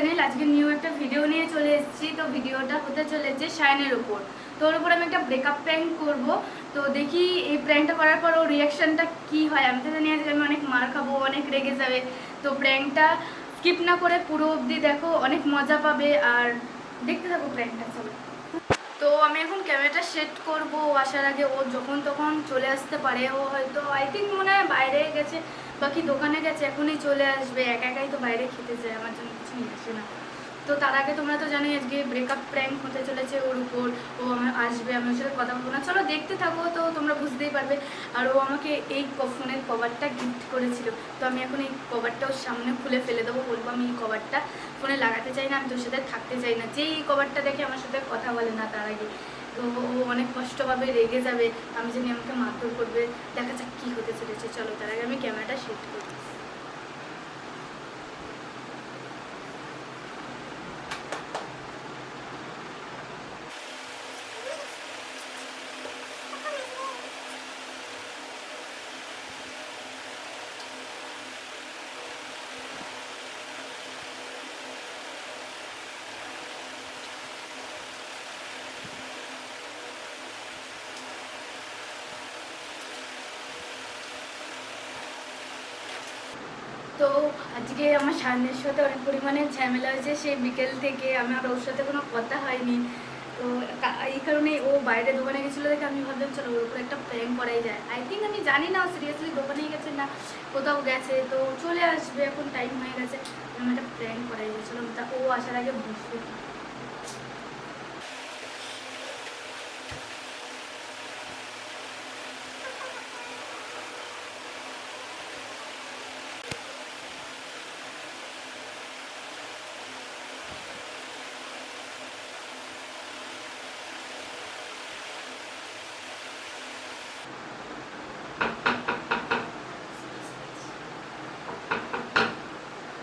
Channel. আজকে new একটা video নিয়ে চলে এসেছি। তো ভিডিওটা হতে চলেছে শাইনের উপর। তো ওর উপর আমি একটা ব্রেকআপ প্র্যাঙ্ক করব। তো দেখি এই প্র্যাঙ্কটা করার পর ওর রিয়াকশনটা কি হয়। আমি তো জানি আজকে আমি অনেক মার খাবো, অনেক রেগে যাবে। তো প্র্যাঙ্কটা স্কিপ না করে পুরো অবধি দেখো, অনেক মজা পাবে। আর দেখতে থাকো প্র্যাঙ্কটা। চলো, তো আমি এখন ক্যামেরাটা সেট করব। ও আসার আগে ও যখন তখন চলে আসতে পারে। ও হয়তো আই থিঙ্ক মনে হয় বাইরে গেছে বা কি দোকানে গেছে, এখনই চলে আসবে। একা একাই তো বাইরে খেতে যায়, আমার জন্য কিছু নিয়ে আসে না। তো তার আগে তোমরা তো জানোই আজকে ব্রেকআপ প্র্যাঙ্ক হতে চলেছে ওর উপর। ও আমার আসবে, আমি ওর সাথে কথা বলবো না। চলো দেখতে থাকো, তো তোমরা বুঝতেই পারবে। আর ও আমাকে এই ফোনের কভারটা গিফট করেছিল। তো আমি এখন এই কভারটা ওর সামনে খুলে ফেলে দেবো, বলবো আমি এই কভারটা ফোনে লাগাতে চাই না, আমি তোর সাথে থাকতে চাই না। যেই এই কভারটা দেখে আমার সাথে কথা বলে না তার আগে, তো ও অনেক কষ্ট পাবে, রেগে যাবে, আমি জানি আমাকে মারধর করবে। দেখা যাক কী হতে চলেছে। চলো তার আগে আমি ক্যামেরাটা সেট করি। তো আজকে আমার সামনের সাথে অনেক পরিমাণে ঝামেলা হয়েছে। সেই বিকেল থেকে আমার ওর সাথে কোনো কথা হয়নি। তো এই কারণে ও বাইরে দোকানে গেছিলো দেখে আমি ভাবলাম চলো ওর উপর একটা প্র্যাঙ্ক করাই যায়। আই থিঙ্ক আমি জানি না ও সিরিয়াসলি দোকানেই গেছে না কোথাও গেছে, তো চলে আসবে, এখন টাইম হয়ে গেছে। আমি একটা প্র্যাঙ্ক করাই গেছিলাম, তা ও আসার আগে বুঝবে।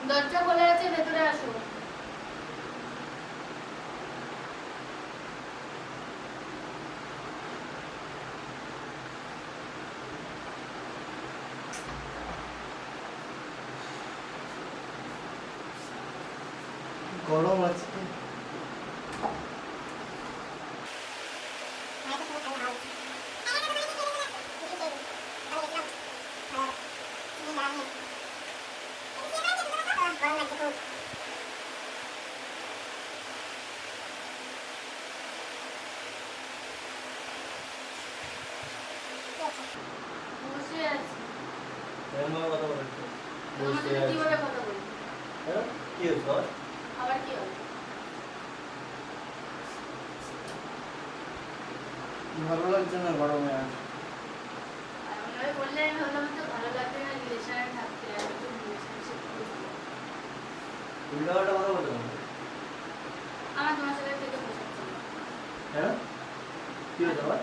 দরজা খোলা আছে, ভেতরে আসো। গরম আছে। বসে আছি। কথা বলতে তোমার সাথে কিভাবে কথা বলি? কি হচ্ছে? আবার কি হবে? ভালো লাগছে না গরমে আর। আর ওনারা বললে আমি ভাবলাম তো ভালো লাগবে না রিলেশনে থাকতে, আমি তো রিলেশনশিপ করবো। উল্টাপাল্টা কথা বলতে হবে। আমার তোমার সাথে থেকে পোষাচ্ছে না। হ্যাঁ, কি হয়েছে আবার?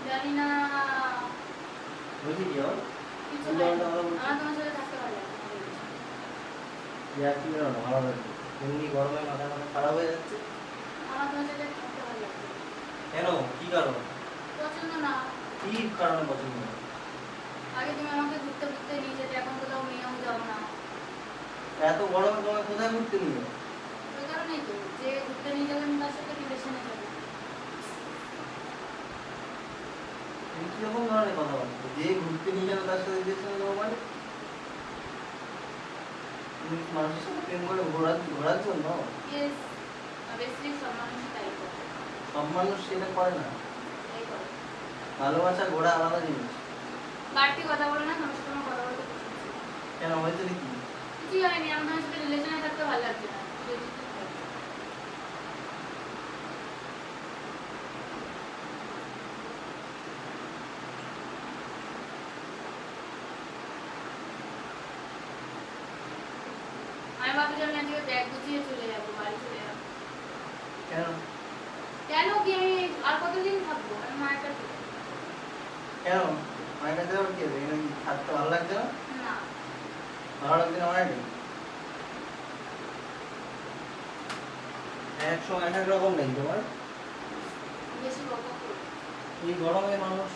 জানি না, বলছি কি আবার? কিছু হয় না। আমার তোমার সাথে থাকতে ভালো লাগে না। ইয়ার কি না ভালো লাগছে। এমনি গরমে মাথা মাথা খারাপ হয়ে যাচ্ছে। আমার তোমার সাথে থাকতে ভালো লাগে না। কেন? কি কারণ? পছন্দ না। কি কারণে পছন্দ না? আগে তুমি আমাকে ঘুরতে ঘুরতে নিয়ে যেতে, এখন কোথাও নিয়েও যাও না। এত গরমে তোমায় কোথায় ঘুরতে নিয়ে যাবো? ওই কারণেই তো, যে ঘুরতে নিয়ে যাবে আমি তার সাথে রিলেশনে যাবো। তুমি কিরকম ধরনের কথা বলছো? যে ঘুরতে নিয়ে যাবে তার সাথে রিলেশনে যাবো মানে? তুমি মানুষের সাথে প্রেম করে ঘোরার জন্য? ইয়েস, অবভিয়াসলি সব মানুষ তাই করে। সব মানুষ সেটা করে না। তাই করে। ভালোবাসা ঘোরা আলাদা জিনিস। বাড়তি কথা বলো না, আমার সাথে আমার কথা বলতে পছন্দ ছিল। কেন হয়েছে কি? কিছুই হয়নি, আমার তোমার সাথে রিলেশনে থাকতে ভালো লাগছে না। আমি ভাবছি আমি আজকে ব্যাগ গুছিয়ে চলে যাবো, বাড়ি চলে যাবো। কেন? কেন কি, আমি আর কতদিন থাকবো? আমি মায়ের কাছে যাবো। কেন মায়ের কাছে যাওয়ার কি আছে? এখানে কি থাকতে ভালো লাগছে না? না। ভালো লাগছে না মায়ের? এক সময় এক এক রকম নেই তোমার। বেশি বকবক করো। এই গরমে মানুষ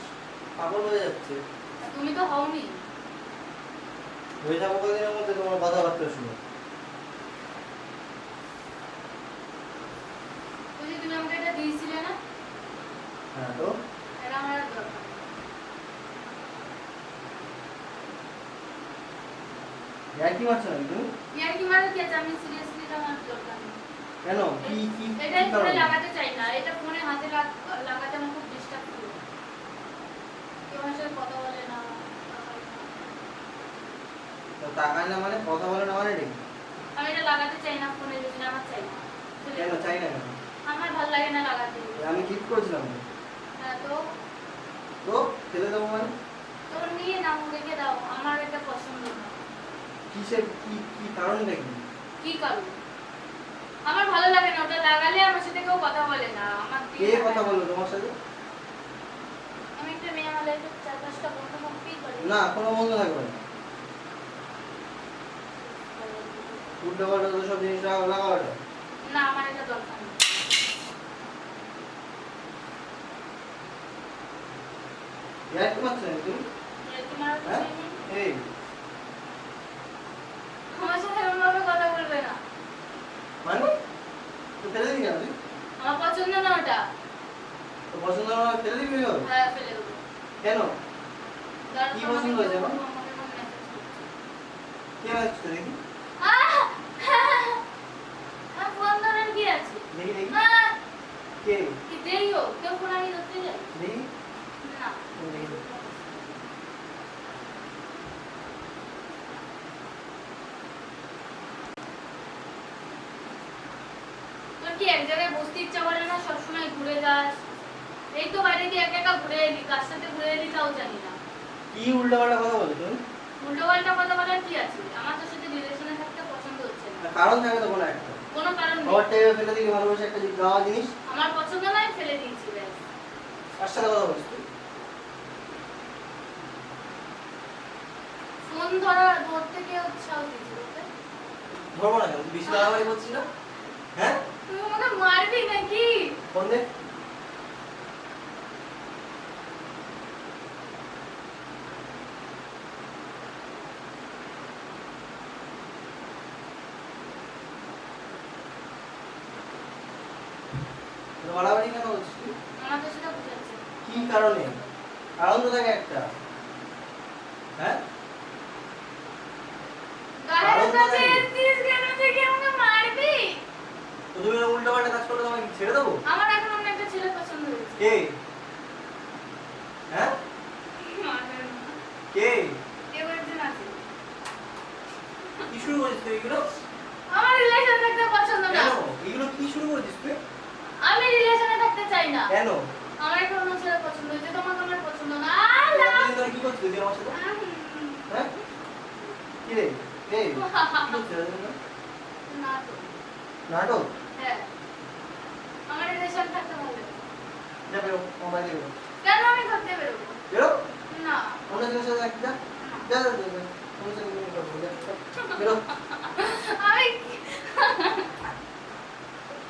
পাগল হয়ে যাচ্ছে। আর তুমি তো হওনি। হয়ে যাবো কদিনের মধ্যে তোমার কথাবার্তা শুনে। বুঝি তুমি আমাকে এটা দিয়েছিলে না? হ্যাঁ তো এটা আমার আর দরকার নেই। কি মারছো নাকি তুমি? ইয়ার কি মারা কি আছে? আমি সিরিয়াসলি এটা আমার দরকার নেই। কেন কি কি এটা কি ফোনে কারণে? লাগাতে চাই না। এটা ফোনে হাতে লাগাতে আমার খুব ডিস্টার্ব করে। কেউ আমার সাথে কথা বলে না। তো তাকায় না মানে কথা বলে না মানে নাকি? আমি এটা লাগাতে চাই না ফোনে, যদি আমার চাই না। কেন চাই না কেন? আমার ভালো লাগে না লাগাতে। আমি গিফট করেছিলাম তো। হ্যাঁ তো তো ফেলে দেবো মানে? তোর নিয়ে নাও, রেখে দাও। আমার এটা পছন্দ না। কিসের কি কি কারণটা কি? কি কারণ? আমার ভালো লাগে না ওটা লাগালে। আমার সাথে কেউ কথা বলে না। আমার কে কথা বললো তোমার সাথে? আমি একটা মেয়ে, আমার লাইফে 4-5টা বন্ধু থাকতেই পারে। না কোনো বন্ধ থাকবে না। উল্টো পাল্টা তো সব জিনিস লাগাও এটা। না, আমার এটা দরকার নেই। কি মারছো নাকি তুমি? তোমার হ্যাঁ এই আমার সাথে এরকমভাবে কথা বলবে না। মানে তো ফেলে দিবি কেন তুই? আমার পছন্দ না ওটা। তো পছন্দ না হলে ফেলে দিবি কেন? হ্যাঁ, ফেলে দেবো। কেন? কারণ কি তোমাকে পছন্দ হয়েছে কেউ আমার? আমাকে কোনো message করছে। কে মারছো দেখি? আহ! ফোন ধরার কি আছে? দেখি দেখি আহ! কে? কি দেরি হোক, কেউ ফোন আমি ধরতে যাই? দেখি না। দেখি। তোর কি এক জায়গায় বসতে ইচ্ছা করে না? সবসময় ঘুরে যাস। এই তো বাইরে দিয়ে একা একা ঘুরে এলি, কার সাথে ঘুরে এলি তাও জানি না। কি উল্টো পাল্টা কথা বলো তুমি? উল্টো পাল্টা কথা বলার কি আছে? আমার তোর সাথে রিলেশনে থাকতে পছন্দ হচ্ছে না। কারণ থাকে তো কোনো একটা। কোনো কারণ নেই। খাবার টেবিলে ফেলে দিলে ভালোবাসা একটা গাওয়া জিনিস। আমার পছন্দ নয়, ফেলে দিয়েছি ব্যাস। কার সাথে কথা বলিস তুই? ফোন ধরতে গিয়ে উৎসাহ দিয়েছি তোকে। ধরবো না কেন? তুই বেশি বাড়াবাড়ি করছিস না? হ্যাঁ তুই আমাকে মারবি নাকি? ফোন দে। তো বাড়াবাড়ি কেন করছিস তুই? আমাদের সেটা বুঝাচ্ছে। কি কারণে? কারণ তো থাকে একটা। হ্যাঁ গায়ের কারণ তো কাছে নেই। এসেছিস কেন? তুই কি আমাকে মারবি? তো তুমি উল্টো পাল্টা কাজ করলে তোমাকে কি ছেড়ে দেবো? আমার এখন অন্য একটা ছেলে পছন্দ হয়েছে। কে? হ্যাঁ মারবে না। কে? কেউ একজন আছে। কি শুরু করেছিস তুই এগুলো? আমার রিলেশন থাকতে পছন্দ না। কেন এগুলো কি শুরু করেছিস তুই? আমি রিলেশনে থাকতে চাই না। কেন? আমার এখন অন্য ছেলে পছন্দ হয়েছে, তোমাকে আমার পছন্দ না। এতদিন ধরে কি করছিস তুই আমার সাথে? হ্যাঁ কি রে? এই কি করছিস এতদিন ধরে? না তো। নাটক? হ্যাঁ, আমার রিলেশন থাকতে ভালো লাগে। যা বেরো মোবাইল দিয়ে বেরো। কেন আমি ঘুরতে বেরোবো? বেরো না। অন্য ছেলের সাথে এক যা যা যা যা, যা। অন্য ছেলের সাথে কথা বল, যা। বেরো আমি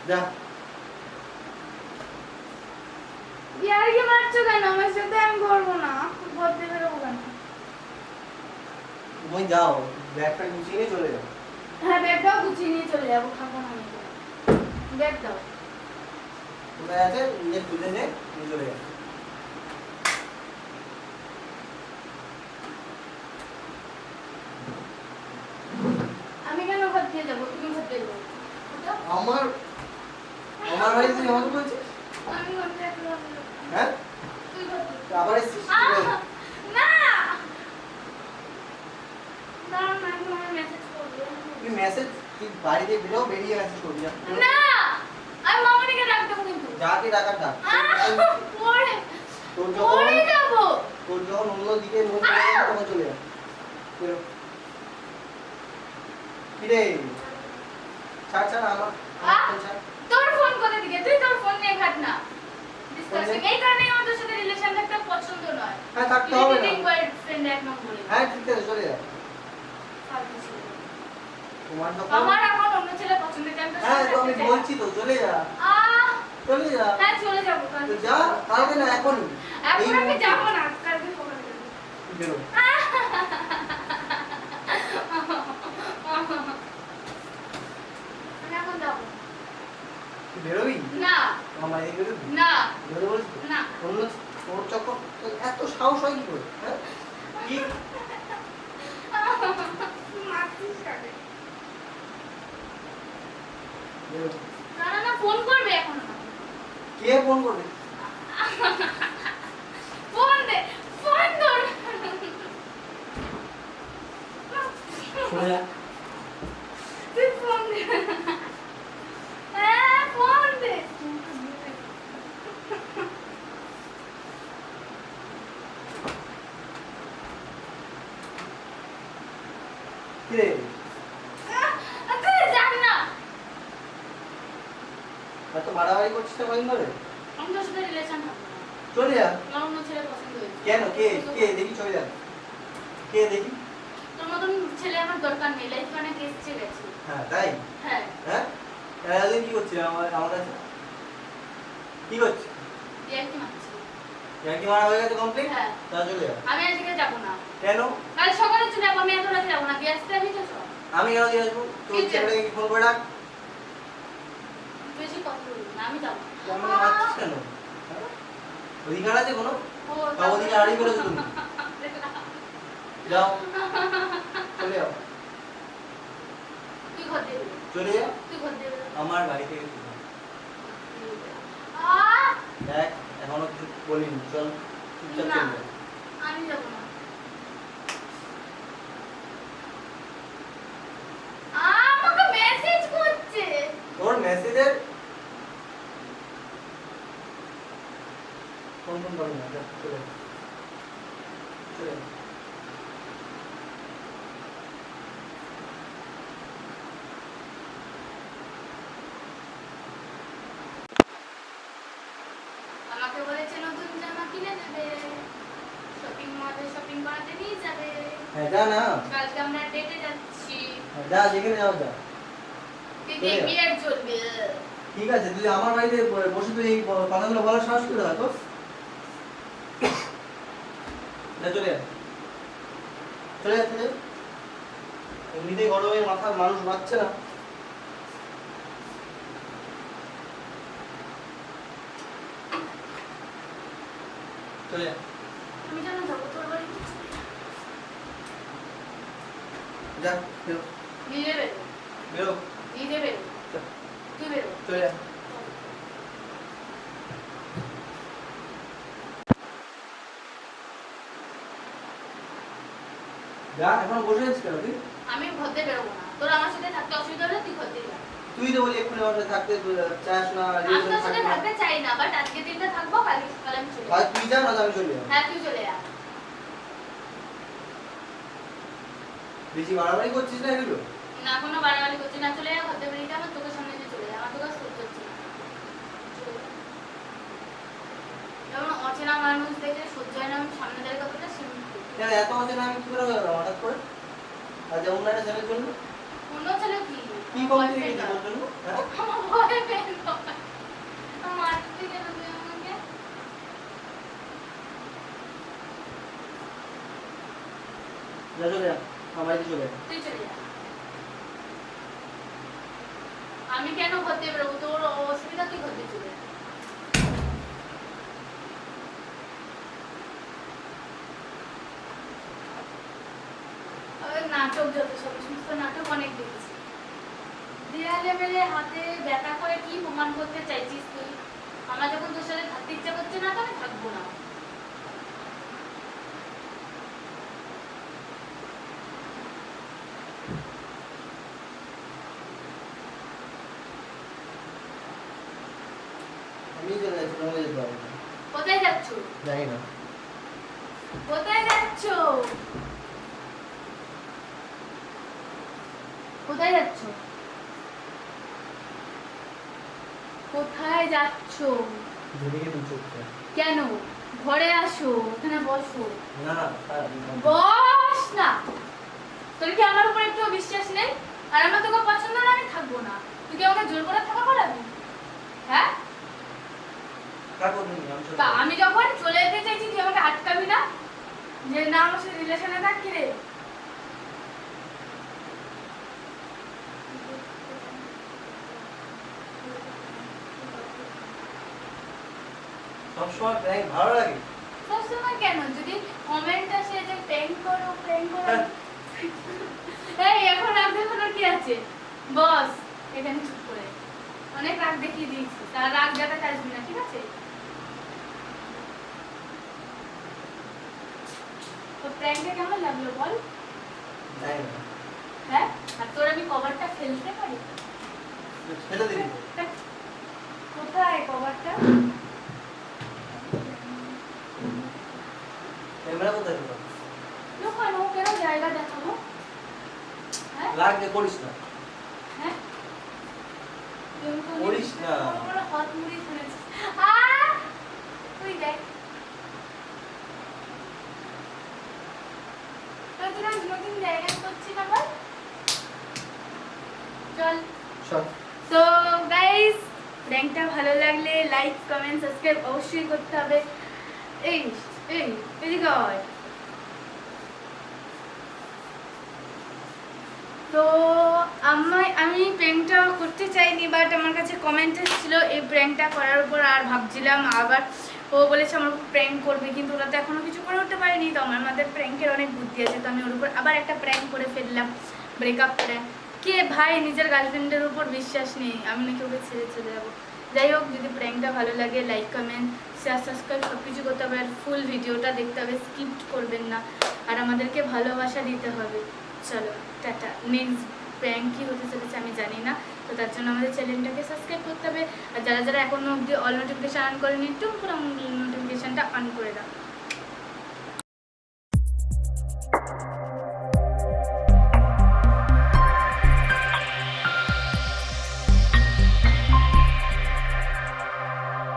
যা। ইয়ার কি মারছো কেন? আমার সাথে আমি করবো না। ঘুরতে বেরোবো কেন? তুমি যাও ব্যাগটা গুছিয়ে নিয়ে চলে যাও। হ্যাঁ, ব্যাগটাও গুছিয়ে নিয়ে চলে যাবো। খাবো না আমি। ব্যাগ দাও। কোথায় আছে নিজে খুলে নে নিয়ে চলে যাও। আমি কেন ঘর দিয়ে যাবো? তুমি ঘর দিয়ে যাবো। আমার আমার বাড়ি তুই আমাকে বলছিস? আমি ঘর দিয়ে যাবো। হ্যাঁ তুই ঘর দিয়ে তুই আবার এসেছিস? না। দাঁড়াও না, এখন আমার মেসেজ করবে। তুই মেসেজ তুই বাড়ি দিয়ে বেরো বেরিয়ে মেসেজ করবি যা। না, আমি মামনিকে ডাক দেবো কিন্তু। যাকে ডাকার ডাক। পরে তোর পরে যখন যাবো। তোর যখন অন্য দিকে মন চলে যাবে তখন চলে যা। বেরো। কি রে? ছাড় ছাড় আমার ফোন ছাড়। তোর ফোন কোথা থেকে? তুই তোর ফোন নিয়ে ঘাট না। ডিসকাসিং এই কারণে আমার তোর সাথে রিলেশন থাকতে পছন্দ নয়। হ্যাঁ থাকতে হবে না। বয়ফ্রেন্ড এক নম্বরে। হ্যাঁ ঠিক আছে চলে যা। ফালতু ছেলে। তোমার যখন আমার এখন অন্য ছেলে পছন্দ কেন? হ্যাঁ তো আমি বলছি তো চলে যা চলে যা। হ্যাঁ, চলে যাবো তো কালকে। যা কালকে না এখনই। এখন আমি মুহূর্তে। যাবো না, কালকে সকালে যাবো। বেরো। তুই বেরোবি? না আমার বাড়ি থেকে বেরোবি? না বেরোতে বলিস তো? না অন্য তোর চক্কর তোর এত সাহস হয় কি করে? হ্যাঁ? কি? মারছিস কাকে? বেরো। না না না ফোন করবে এখন না। কে ফোন করবে? ফোন দে ফোন ধর শুনে যা। তুই ফোন দে হ্যাঁ ফোন দে কি রে? তুই জান না এত বাড়াবাড়ি করছিস না কদিন ধরে? আমি তোর সাথে রিলেশন থাকবো না চলে যা। আমার অন্য ছেলে পছন্দ হয়েছে কেন? কে? কে? দেখি চলে যা। কে দেখি? তোর মতন ছেলে আমার দরকার নেই লাইফে অনেক এসছে গেছে হ্যাঁ তাই? হ্যাঁ হ্যাঁ? এতদিন কি করছিস আমার কাছে? কি করছিস? তুই একই মারছিস কি মারা হয়ে গেছে কমপ্লিট? হ্যাঁ তা চলে যা। আমি আজকে যাবো না কেন? কাল সকালে চলে যাবো আমি এত রাতে যাবো না দিয়ে আসতে আমি তো সব আমি কেন দিয়ে আসবো? তোর ঠিক আছে। ছেলেটাকে কি ফোন করে ডাক। বেশি কথা বলবি না আমি যাবো তুই আমাকে মারছিস কেন? হ্যাঁ? অধিকার আছে কোনো? ও সব অধিকার হারিয়ে ফেলেছো তুমি। যাও। চলে যাও। তুই ঘর দেবে চলে যাও। তুই ঘর দেবে আমার বাড়ি থেকে চলে যাও। আহ দেখ এখনো কিছু বলিনি, চল চুপচাপ না। চলে যাও। আমি যাবো না আমাকে মেসেজ করছে তোর মেসেজের ফোন করবি না, যা, চলে যা। চলে যা। আমাকে বলেছে নতুন জামা কিনে দেবে শপিং মলে শপিং করাতে নিয়ে যাবে হ্যাঁ যা না। কালকে আমরা ডেটে যাচ্ছি হ্যাঁ, যা যেখানে যাও যা। তুই চলে দেখবি যা। আর চলবে ঠিক আছে, তুই আমার বাড়িতে বসে তুই এই কথাগুলো বলার সাহস করে রাখো। যা চলে যা। চলে যা, চলে যা। এমনিতেই গরমে মাথা মানুষ বাঁচছে না। চলে যা। আমি জানো যাবো তোর বাড়ি যা, বেরো। নিজে বেরো বেরো। নিজে বেরো যা, তুই বেরো চলে যা। যা, এখন বসে আছিস কেন তুই? আমি ঘর দিয়ে বেরোবো না তোর আমার সাথে থাকতে অসুবিধা হলে তুই ঘর দিয়ে যা তুই তো বলি এক্ষুনি আমার সাথে থাকতে চাস না, আমি রিলেশন তোর সাথে থাকতে না। থাকতে চাই না বাট আজকে দিনটা থাকবো কালকে সকালে আমি চলে হয় যাবো তুই যা না তো আমি চলে যাবো। হ্যাঁ তুই চলে যা বেশি বাড়াবাড়ি করছিস না এগুলো? না কোনো বাড়াবাড়ি করছি না চলে যা ঘর দিয়ে বেরিয়ে যা আমার তোকে সামনে দিয়ে চলে যা আমার তোকে আর সহ্য হচ্ছে না চলে যা। যেমন অচেনা মানুষ দেখলে সহ্য হয় না আমি সামনে দাঁড়িয়ে কথাটা সেমন কেন এত অচেনা আমি কি করে হয়ে গেলাম হঠাৎ করে? আর যেমন একটা ছেলের জন্য অন্য ছেলে কি কি কমতি গেছে তোর জন্য? হ্যাঁ? আমার বয়ফ্রেন্ড আমার তুই কেন তুই আমাকে যা চলে যা, আমার বাড়িতে চলে যা। তুই চলে যা আমি কেন ঘর দিয়ে বেরোবো তোর অসুবিধা তুই ঘর দিয়ে চলে যা নাটক যত সব সমস্ত নাটক অনেক দেখেছি দেয়ালে মেলে হাতে ব্যথা করে কি প্রমাণ করতে চাইছিস তুই আমার যখন তোর সাথে থাকতে ইচ্ছা করছে না তো আমি থাকবো না আমি চলে যাচ্ছি, তোমাকে যেতে পারবো না। কোথায় যাচ্ছ জানি না। কোথায় যাচ্ছ কোথায় যাচ্ছ কোথায় যাচ্ছ যেদিকে তুই চোখ যা। কেন ঘরে আসো ওখানে বসো না না, বস না তোর কি আমার উপর একটু বিশ্বাস নেই আর আমার তোকে পছন্দ না আমি থাকবো না তুই কি আমাকে জোর করে থাকা করাবি হ্যাঁ কার কথা নেই, আমি চলে তা যাবো। আমি যখন চলে যেতে চাইছি তুই আমাকে আটকাবি না যে না আমার সাথে রিলেশনে থাকি রে সবসময় প্র্যাঙ্ক ভালো লাগে? সবসময় কেন? যদি কমেন্ট আসে যে প্র্যাঙ্ক করো হ্যাঁ। এই এখন রাগ দেখানোর কি আছে? বস এখানে চুপ করে, অনেক রাগ দেখিয়ে দিয়েছি, তার রাগ দেখাতে আসবি না, ঠিক আছে? তো প্র্যাঙ্কটা কেমন লাগলো বল? জানি না। হ্যাঁ, আর তোর আমি কভারটা ফেলতে পারি? ফেলে দিবি? কোথায় কভারটা? ক্যামেরা কোথায় তোর? লুকানো কেন? জায়গা দেখাবো? হ্যাঁ লাগে করিস না। হ্যাঁ তুমি তো করিস না। বড় হাত মুড়ি ধরেছিস। তুই দেখ নতুন নতুন জায়গা করছি না বল। চল। চল। তো গাইস, প্র্যাঙ্কটা ভালো লাগলে লাইক কমেন্ট সাবস্ক্রাইব অবশ্যই করতে হবে। এই এই এদিকে আয়। তো আমি প্র্যাঙ্কটা করতে চাইনি, বাট আমার কাছে কমেন্ট এসেছিলো এই প্র্যাঙ্কটা করার উপর, আর ভাবছিলাম আবার ও বলেছে আমার উপর প্র্যাঙ্ক করবে, কিন্তু ওরা তো এখনও কিছু করে উঠতে পারেনি। তো আমার মাথায় প্র্যাঙ্কের অনেক বুদ্ধি আছে, তো আমি ওর উপর আবার একটা প্র্যাঙ্ক করে ফেললাম, ব্রেকআপ প্র্যাঙ্ক। কে ভাই নিজের গার্লফ্রেন্ডের উপর বিশ্বাস নেই, আমি নাকি ওকে ছেড়ে চলে যাবো। যাই হোক, যদি প্র্যাঙ্কটা ভালো লাগে লাইক কমেন্ট শেয়ার সাবস্ক্রাইব সব কিছু করতে হবে, আর ফুল ভিডিওটা দেখতে হবে, স্কিপ করবেন না, আর আমাদেরকে ভালোবাসা দিতে হবে। চলো টাটা। নেক্সট প্র্যাঙ্ক কী হতে চলেছে আমি জানি না, তো তার জন্য আমাদের চ্যানেলটাকে সাবস্ক্রাইব করতে হবে, আর যারা যারা এখনও অবধি অল নোটিফিকেশান অন করেনি টুক করে নোটিফিকেশানটা অন করে দাও।